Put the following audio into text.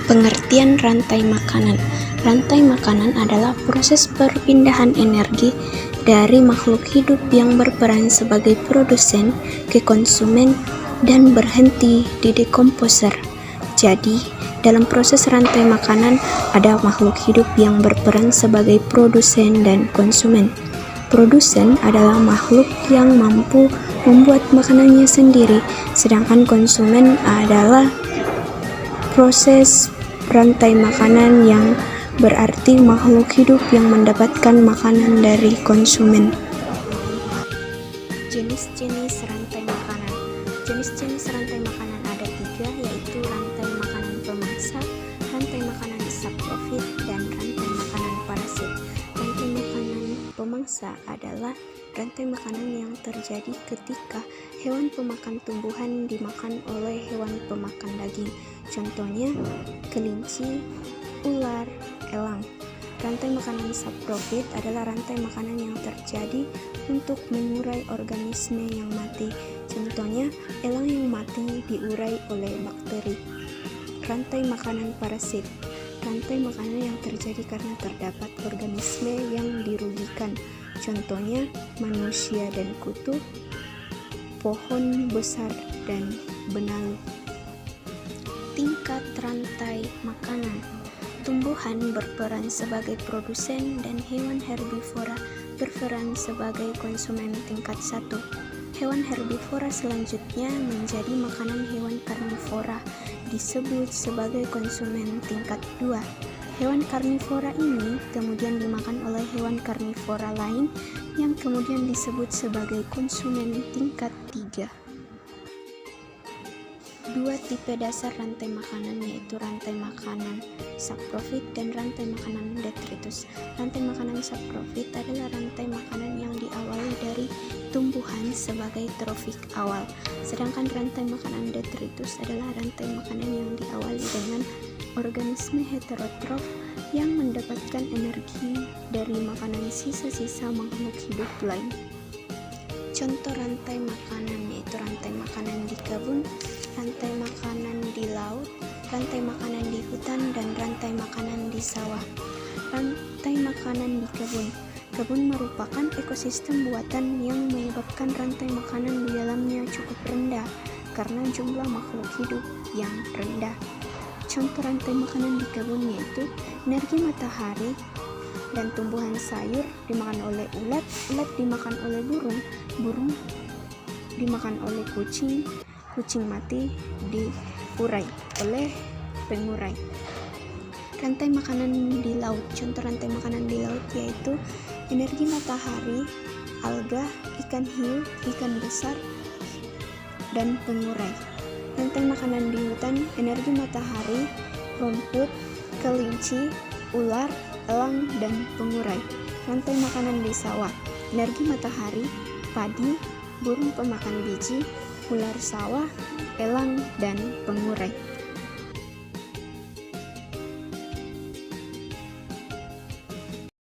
Pengertian rantai makanan. Rantai makanan adalah proses perpindahan energi dari makhluk hidup yang berperan sebagai produsen ke konsumen dan berhenti di dekomposer. Jadi, dalam proses rantai makanan ada makhluk hidup yang berperan sebagai produsen dan konsumen. Produsen adalah makhluk yang mampu membuat makanannya sendiri, sedangkan konsumen adalah proses rantai makanan yang berarti makhluk hidup yang mendapatkan makanan dari konsumen. Jenis-jenis rantai makanan. Jenis-jenis rantai makanan ada 3, yaitu rantai makanan pemangsa, rantai makanan saprofit, dan rantai makanan parasit. Rantai makanan pemangsa adalah rantai makanan yang terjadi ketika hewan pemakan tumbuhan dimakan oleh hewan pemakan daging. Contohnya, kelinci, ular, elang. Rantai makanan saprofit adalah rantai makanan yang terjadi untuk mengurai organisme yang mati. Contohnya, elang yang mati diurai oleh bakteri. Rantai makanan parasit. Rantai makanan yang terjadi karena terdapat organisme yang dirugikan. Contohnya, manusia dan kutu, pohon besar dan benalu. Tingkat rantai makanan. Tumbuhan berperan sebagai produsen dan hewan herbivora berperan sebagai konsumen tingkat 1. Hewan herbivora selanjutnya menjadi makanan hewan karnivora, disebut sebagai konsumen tingkat 2. Hewan karnivora ini kemudian dimakan oleh hewan karnivora lain yang kemudian disebut sebagai konsumen tingkat 3. 2 tipe dasar rantai makanan, yaitu rantai makanan saprofit dan rantai makanan detritus. Rantai makanan saprofit adalah rantai makanan yang diawali dari tumbuhan sebagai trofik awal, sedangkan rantai makanan detritus adalah rantai makanan yang diawali dengan organisme heterotrof yang mendapatkan energi dari makanan sisa-sisa makhluk hidup lain. Contoh rantai makanan yaitu rantai makanan di kebun, rantai makanan di laut, rantai makanan di hutan, dan rantai makanan di sawah. Rantai makanan di kebun. Kebun merupakan ekosistem buatan yang menyebabkan rantai makanan di dalamnya cukup rendah karena jumlah makhluk hidup yang rendah. Contoh rantai makanan di kebun yaitu energi matahari dan tumbuhan sayur dimakan oleh ulat, ulat dimakan oleh burung, burung dimakan oleh kucing, kucing mati diurai oleh pengurai. Rantai makanan di laut. Contoh rantai makanan di laut yaitu energi matahari, alga, ikan hiu, ikan besar, dan pengurai. Rantai makanan di hutan, energi matahari, rumput, kelinci, ular, elang, dan pengurai. Rantai makanan di sawah, energi matahari, padi, burung pemakan biji, ular sawah, elang, dan pengurai.